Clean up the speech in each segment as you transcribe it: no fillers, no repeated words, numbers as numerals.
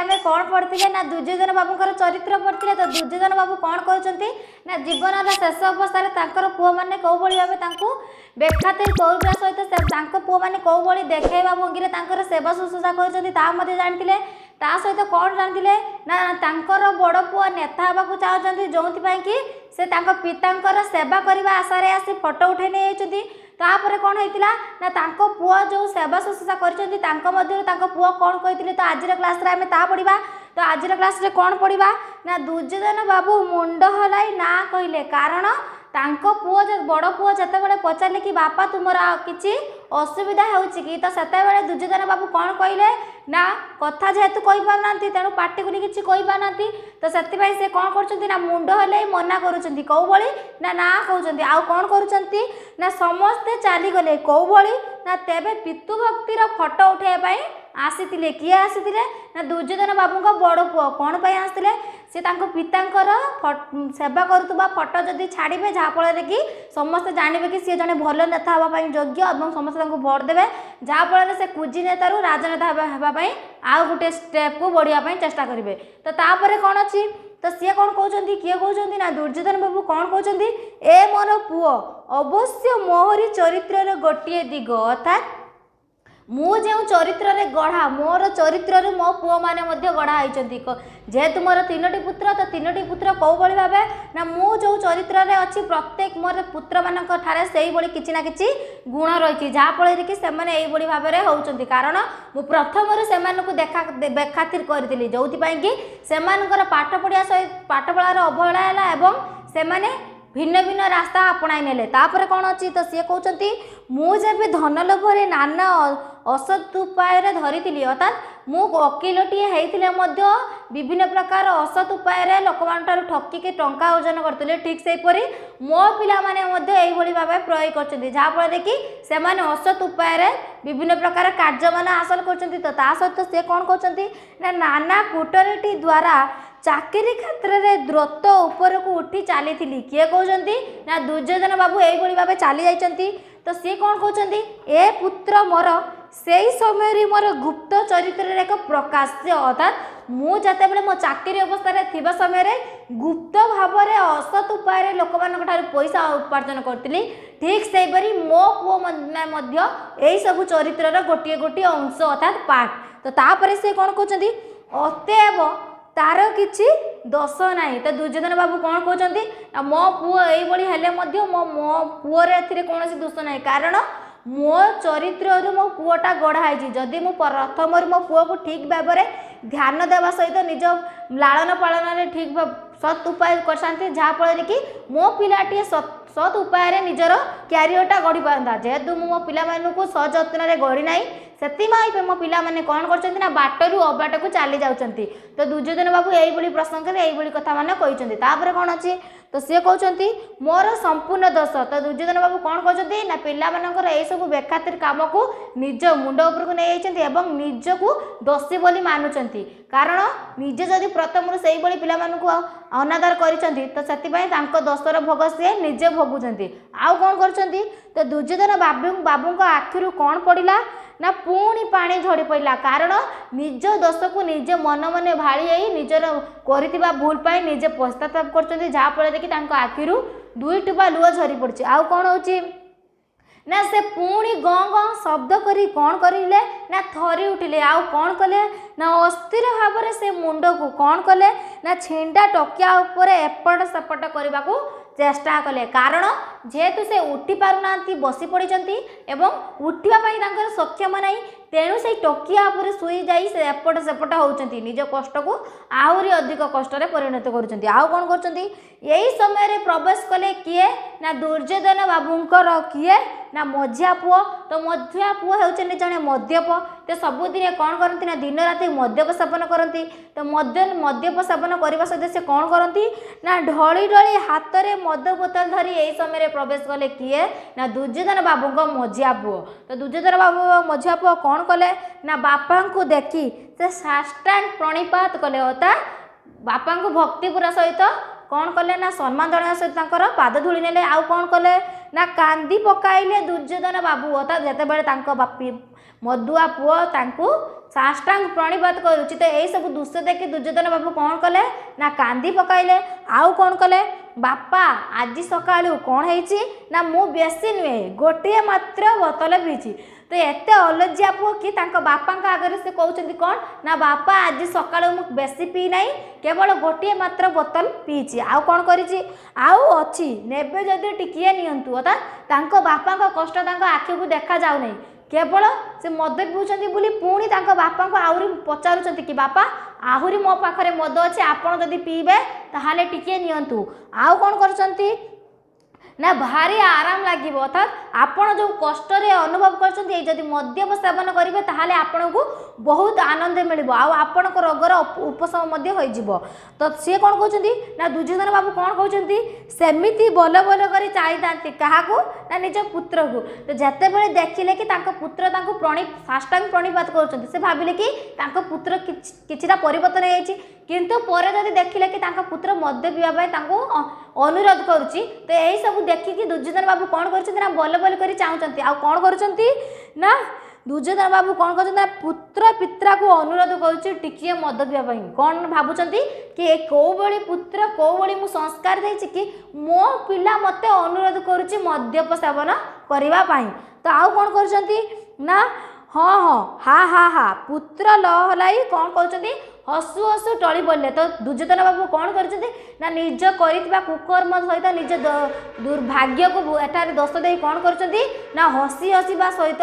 आम कौन पढ़ते ना दुर्योधन बाबूर चरित्र पढ़ते। तो दुर्योधन बाबू कौन कहते ना जीवन शेष अवस्था पुओ मैंने कौ भाव बेखातिर कौरा सहित पुओ मैंने कौ भाई देखा भंगी सेवा शुश्रूषा कर जानी ता सहित कौन जानते ना बड़ पुओ नेता हाँक चाहते जो कि से पिता सेवा करने आशारे आसी फोटो उठे नहीं तापर कौन होता ना पुओ जो सेवा शुश्रूषा कर पुओ कौन कही। तो आज क्लास आम ता पढ़ा। तो आज क्लास कौन पढ़ा ना दुर्योधन बाबू मुंड हलाई ना कहले कारण तांको पुओ बड़ पुओ जिते पचारे कि बापा तुमर किसी असुविधा होगी तो से दुर्योधन बाबू कौन कहले ना कथा जेहेतु कही पारना तेणु पार्टी को किसी कही पारना तो से कौन कर मुंड हल्ले मना करुँच कौ भाई ना कहते आउ कौन करुँच ना समस्ते चलीगले कौ भाई ना तेरे पितृभक्तिर फोटो उठाइबा आसी किए आसी ना दुर्योधन बाबू बड़ पुओ कौन पर आसते सी पिता सेवा करुवा फोटो जदि छाड़े जहाँफल कि समस्ते जानवे कि सी जड़े भल नेता हाँपाई योग्य और समस्ते भोट देवे जहाँफल से कुजी नेतारू राजनेता हाँपाई आउ गोटे स्टेप को बढ़िया चेष्टा करेंगे। तो तापर कौन अच्छी तो सी कौन कहते किए कहते ना दुर्योधन बाबू कौन कहते ए मोर पुओ अवश्य मोहरी चरित्र गोटे दिग अर्थात मुझे चरित्र रे गढ़ा मोर चरित्र मो पुओ मैंने गढ़ा जेहेतु मोर तीनोटी पुत्र तो तीनोटी पुत्र कौ भाई भाव ना मु जो चरित्र रे अच्छी प्रत्येक मोर पुत्र मान से किसी ना कि गुण रही जहाँफल कि से भाव में होती कारण मु प्रथम से देखा बेखातिर करी जो कि से पाठ पढ़िया सहित पाठ पढ़ार अवहेला है से भिन्न भिन्न रास्ता आपणाई नेले। तापर कौन अच्छी तो सी कहते मुझे धन लोभरे नाना असत उपाय धरी अर्थात मु वकिलटीए होते विभिन्न प्रकार असत उपाय लोक ठकिकी टंका अर्जन करते ठीक सेपरी मो पिला माने भाव प्रयोग कर जहाँफल कि से असत उपाय विभिन्न प्रकार कार्य मान हासिल कर सहित सी कौन कहते ना नाना कूटनीति द्वारा चाकरी क्षेत्र में द्रुत ऊपर को उठी चली किए कहते ना दुर्योधन बाबू यही भाव चली जाती। तो सी कौन कहते ए पुत्र मोर से समय मोर गुप्त चरित्र एक प्रकाश अर्थात मुझे मो चाकरी अवस्था थी समय गुप्त भाव में असत उपाय लोक पैसा उपार्जन करी ठीक सेपरी मो पुओ यही सब चरित्र गोटे गोटे अंश अर्थात पार्ट। तो तापर से कौन कहते अतएव तार किसी दोष ना। तो दुर्योधन बाबू कौन कहते मो पुओ ये मो मो पुओर कौन दोष ना कारण मो चरित्र मो पुओटा गढ़ाई जदि मु प्रथम मो पुओ को ठीक भाव में ध्यान देवा सहित निज लालन पालन ठीक सत उपाय कर जहाँफल कि मो पिलाटी सत उपाय निजर क्यारियरटा गढ़ी पारता जेहेतु मो पिला को सजत्न गढ़ी ना से मो पिला माने कौन कर बाटरू अबाट को चली जाऊँगी। तो दुर्योधन बाबू यही प्रसंग में यही कथा मान कहते। तापर कौन अच्छी तो सी कहते मोर संपूर्ण दोष। तो दुर्योधन बाबू कौन कहते ना पिला मानकर यही सब बेखातिर काम को निज मुंड उपर को नहीं एवं निज को दोषी बोली मानुंट कारण निजे जदि प्रथम से पिला अनादर करिसेंती तो से दोषर भोग सी निजे भोगुंट। आउ कौन कर तो दुर्योधन बाबू आखिर कौन पड़ा ना पुणी पानी झड़ी पड़ा कारण निज दोष को निजे मन मन भाई निजर कर भूल पाई निजे पश्चाताप कर जहाँफल कि आखिर दुई टुपा लुह झरी पड़ी। आउ कौन हो ना से पुणी गँ गँ शब्द करी कौन करें ना थरी उठिले आउ कौन कले ना अस्थिर भाव में से मुंड को कौन कले ना छेंडा टकिया उपर एपट सेपट करने को चेष्टा कले कारण जेहेतु से उठी पारना बसी पड़ी एवं उठापी सक्षम ना तेणु से टकिया उपर शुई जा एपट सेपट होती निज कष्ट को आहरी अधिक कष्ट परिणत कर। आउ कौन कर यही समय प्रवेश कले किए ना दुर्योधन बाबूंकर किए ना मझिया पुओ। तो मझिया पुओ होते जड़े मद्यप तो सबुदिन कौन करती ना दिन राति मद्यप सेवन करती। तो मद्यप सेवन करने सहित से कौन करती ना ढली ढली हाथ में मद बोतल धरी यही समय प्रवेश कले किए ना दुर्योधन बाबू मझिया पुओ। तो दुर्योधन बाबू मझिया पुओ कौन कले ना बापा को देखी से साष्टांग प्रणिपात कले अर्थात बापा को भक्तिपुरा सहित कौन कले ना सम्मान जनाया सहित पाद धूली नेले। आउ कौन कले ना कांदी पकाइले दुर्योधन बाबू अर्थात जिते बड़े बापी मदुआ पुओ तांकू साष्टांग प्रणिपात करुच्ची। तो यही सब दृश्य देखि दुर्योधन बाबू कौन कले ना कांदी पकाइले। आउ कौन कले बापा आज सकाळु कौन होईची ना मु बेसी नुहे गोटे मात्र बोतल पीची। तो एते अलज्या पुओ कि तांको बापा आगे से कहते कौन ना बापा आज सकाळु मु बेसी पी नहीं केवल गोटे मात्र बोतल पीची। आउ कौन करिची आउ अछि नेबे जदि टिकिए नियंतु अर्थात तांको बापा कष्ट तांको आखि को देखा जाउ नहीं केवल से मद पीउछंती बोली पुणी तांको बापा को आहुरी पचारुछंती कि बापा आहुरी मो पाखरे मद अछि आपण जदि पीबे ताहाले टिके नियंतु। आउ कोन करछंती ना भारी आराम लगे अर्थात आपण जो कष्ट अनुभव करछंती जदि मद्यप सेवन करेंगे ताहाले आपण को बहुत आनंद मिलिबो आउ आपण को रोगर उपशम मध्य होई जिवो। तो सी कौन कहते ना दुर्योधन बाबू कौन कहते सेमिति बल बल कर चाहिए क्या ना निज पुत्र को। तो जिते बड़े देखिले कि तांको पुत्र तांको साष्टांग प्रणिपात कर से भाविले कि तांको पुत्र किछिटा परिवर्तन हो किंतु पर जदि देखिले कि तांको पुत्र मद्य पीवा तांको अनुरोध करुच्ची। तो यही सब देखिकी दुर्योधन बाबू कौन कर बल बल कर चाहते आउ कौन कर ना दुर्योधन बाबू कौन कहते पुत्र पित्रा को अनुरोध करुच्ची टिकिए मद पीवा कौन भावुंट कि कौभली पुत्र कौभली मु संस्कार देछि कि मो पिला मते अनुरोध करुच्ची मद्यप सेवन करने। तो आउ कौन कर ना हाँ हाँ हा हा हा पुत्र लहलाई कौन कहते हसु हसु टली पड़े। तो दुर्योधन बाबू कौन कर निज कर कुकर्म सहित निज दुर्भाग्य को एटारे दोष दे कौन कर हसी हसवा सहित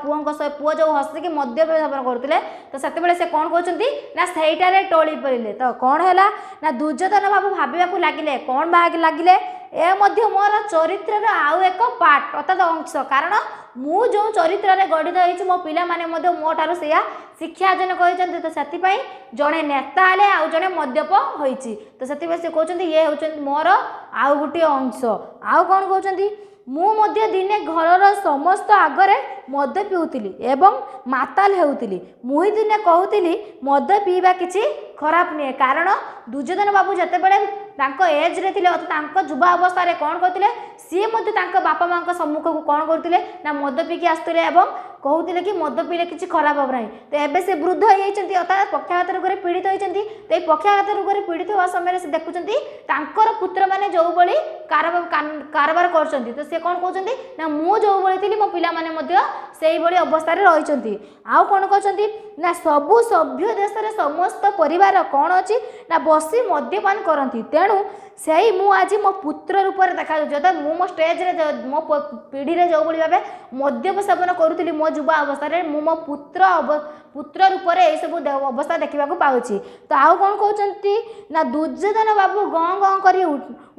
पुओ जो हसिकी मद्य सेवन करते तो से कौन कहते ना सहीटारे टली पड़े। तो कौन है ना दुर्योधन बाबू भाविया लगिले कौन लगिले ए मध्य मोर चरित्र आउ एक पार्ट अर्थात अंश कारण मु जो चरित्र रे गठित होइछि मो पिला माने मध्य मो ठारो सेया शिक्षा अर्जन करिसंते। तो सेति पई जणे नेता आले आउ जणे मद्यप होइछि। तो सेति पई से कहउछन्ती ये होउछन्ती मोर आउ गुटी अंश। आउ कोन कहउछन्ती मु मध्य दिने घरर समस्त आगरे मद पिउतिली एवं माताल हेउतिली मुही दिने कहउतिली मद पीवा किछि खराब नहीं कारण दुर्योधन बाबू जिते बड़े तांको एज रे थिले तांको युवा अवस्था रे कौन करथिले सी मते तांको बापा मां को सम्मुख को कौन करथिले ना मद पीकी आसुथिले एवं कहउथिले कि मद पीले किछि खराब हो नाही। तो एबे से वृद्ध हो जाइछन्ती अर्थात पक्षाघात रोग पीड़ित होइछन्ती। तो पक्षाघात रोग पीड़ित होवा समय से देखुछन्ती तांकर पुत्र माने जो बळी कारबार करछन्ती। तो से कौन कहउछन्ती ना मु जो बळी थिली मो पिला माने मध्य सेही बळी अवस्था रे रहिछन्ती। आउ कोन कहछन्ती ना सबु सभ्य देश रे समस्त परिवार कौन अच्छी ना बसी मद्यपान करती तेणु से मु आज मो पुत्र रूप में देखा जाऊँ मु मो स्टेज रे मो पीढ़ी रे जो भाव मद्यप सेवन करुली मो युवा अवस्था मो पुत्र रूप में यही सब अवस्था देखा पाऊँगी। तो आउ कौन कहते ना दुर्योधन बाबू गँ गँ कर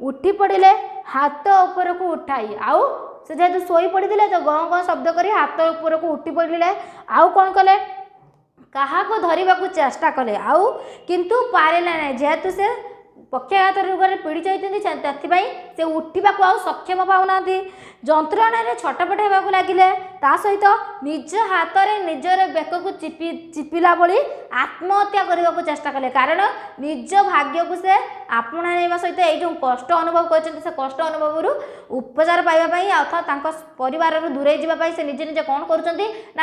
उठी पड़े हाथ ऊपर को उठाई आउ से जेहेतु शोई पड़े तो गँ गँ शब्द कर हाथ ऊपर को उठी पड़े आउ कौन कले क्या धरने को चेष्टा कले आउ किंतु पारे ना जेहेतु से पक्षाघात रोग पीड़ित होती से उठा आउ सक्षम पाऊना जंत्रण छटपट होगा लगिले सहित निज हाथ में निजर बेक को चिपिला भली आत्महत्या करने को चेष्टा कले कारण निज भाग्य को से आपणा सहित ये जो कष्ट अनुभव कर कष्ट अनुभव उपचार पाइबापी अर्थात परिवार दूरे जावाई से निजे निजे कौन कर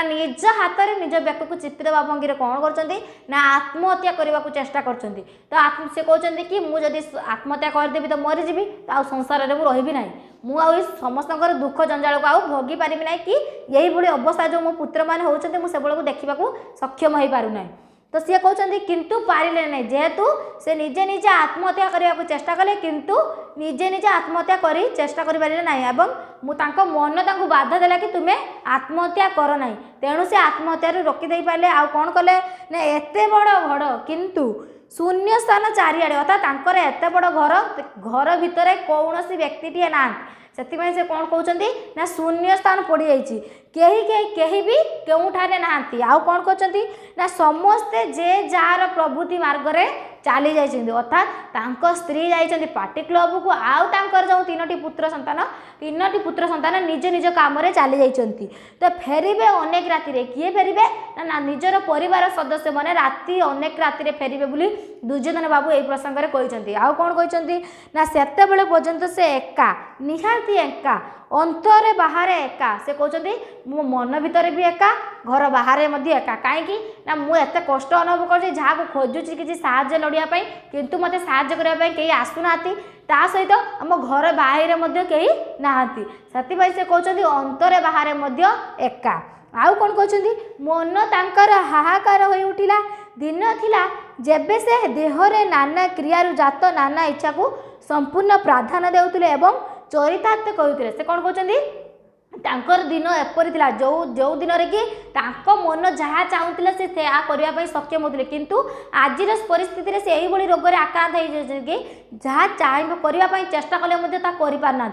निज हाथ में निज बेक को चिपिदेवा भंगी कौन कर आत्महत्या करने को चेष्टा कर। तो से कहते कि मुझे आत्महत्या करदेवी तो मरीजी तो संसार में रही ना मुझे समस्त दुख जंजाल को आउ भोगी पारि ना कि यही भाई अवस्था जो मो पुत्र मैंने होती मुझे देखा सक्षम हो पारना। तो सी कहते किंतु पारे ना जेहेतु से निजे निजे आत्महत्या करने को चेष्टा कले किंतु निजे निजे आत्महत्या कर चेष्टा करें ना एवं मन तांको बाधा देला कि तुम्हें आत्महत्या कर ना तेणु से आत्महत्या रोकीदे पारे। आउ कौन कले ना एते बड़ घड़ किंतु शून्य स्थान चारिआडे अर्थात एत बड़ घर भितर कौन व्यक्ति ना से कौन कहते ना शून्य स्थान पड़ कहीं भी केउठारे ना आउ कौन कहते ना समस्ते जे जार प्रभृति मार्ग में चली जाइछन्ति अर्थात तांको स्त्री जाइछन्ति पार्टी क्लब को आउ तांकर जो तीनोटी पुत्र संतान निज निज काम रे चली जाइछन्ति। तो फेरिबे अनेक राति रे किए फेरिबे ना निजर परिवार सदस्य माने राति अनेक राति रे फेरिबे बोली दुर्योधन बाबू एई प्रसंग रे कहिछन्ति। आउ कोन कहिछन्ति ना सेते बेले पर्यंत से एका निहाती एका अंतरे बाहर एका से कहते मो मन भितर भी एका घर बाहर एका कहीं ना मुझे कष्ट अनुभव कर जहाँ को खोजुची किसी साहाଯ୍य लड़ाई किंतु मत साहाଯ୍य करने कहीं आसुना ता सहित आम घर बाहर कहीं नहांती से से कहते अंतरे बाहर एका आउ कौन कहते मन तांकर हाहाकार हो उठिला दिन थिला जेबे से देहरे नाना क्रियारु जात नाना इच्छा को संपूर्ण प्राधान्य देउतिले एवं चरितार्थ करुतिले से कौन कहते तांकर दिन एपरी थिला जो जो दिन रे कि तांको मन जहाँ चाहूले से करने सक्षम होते किंतु आज परिस्थिति से यही भली रोग आक्रांत हो कि जहाँ चाह करने चेष्टा कले पारना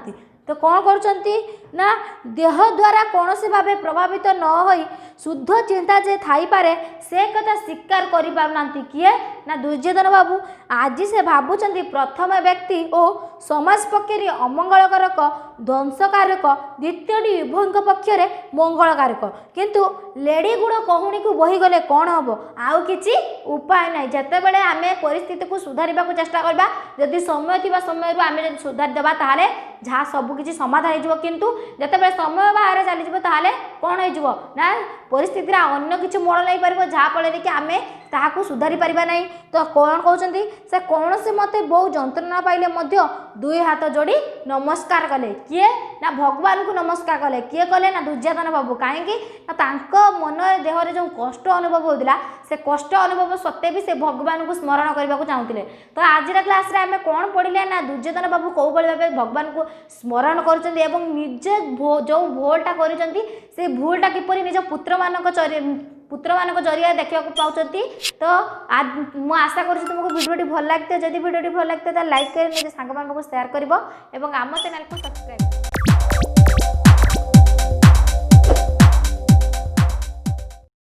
तो कौन करछंती ना देह द्वारा कौन से भाव प्रभावित न होई शुद्ध चिंता जे थाई पारे से कथा स्वीकार करि पारनांती किए ना दुर्योधन बाबू आज से भाबुचंती प्रथम व्यक्ति और समाज पक्षरे अमंगलकारक ध्वंसकारक द्वितीय उभय पक्षरे मंगलकारक किंतु लेडी गुड़ कहूणी को बही गले कौन हम आउ किछि उपाय नहीं जिते बड़े आम परिस्थिति को सुधार को चेष्टा करबा जदि समय थिबा समय आम जब सुधार देबा ताहाले जहाँ सबकि समाधान हो किंतु जिते समय बाहर चली ताहाले कौन हो ना परिस्थिति अन्य किसी मोड़ नहीं पार जहाँफल कि आम ताहाकू सुधारी पारिबा नहीं तो कौन कहते से कौन से मत बहु जंत्रणा पाइले दुई हाथ जोड़ी नमस्कार कले किए ना भगवान को नमस्कार कले किए कले ना दुर्योधन बाबू कहीं मन देहरे जो कष्ट अनुभव होता से कष्ट अनुभव सत्ते भी से भगवान को स्मरण करने को चाहूले तो आज क्लास रे आम कौन पढ़िले ना दुर्योधन बाबू कौ भाव भगवान को स्मरण करजे जो भूलटा कर भूलटा किपरि निज पुत्र मान जरिया देखा पाँच तो आज मुझे आशा करुँ तुमको भिडियोटी भल लगते जदि भिडियोटी भल लगते तो लाइक कर निज सांग शेयर कर आम चैनल को सब्सक्राइब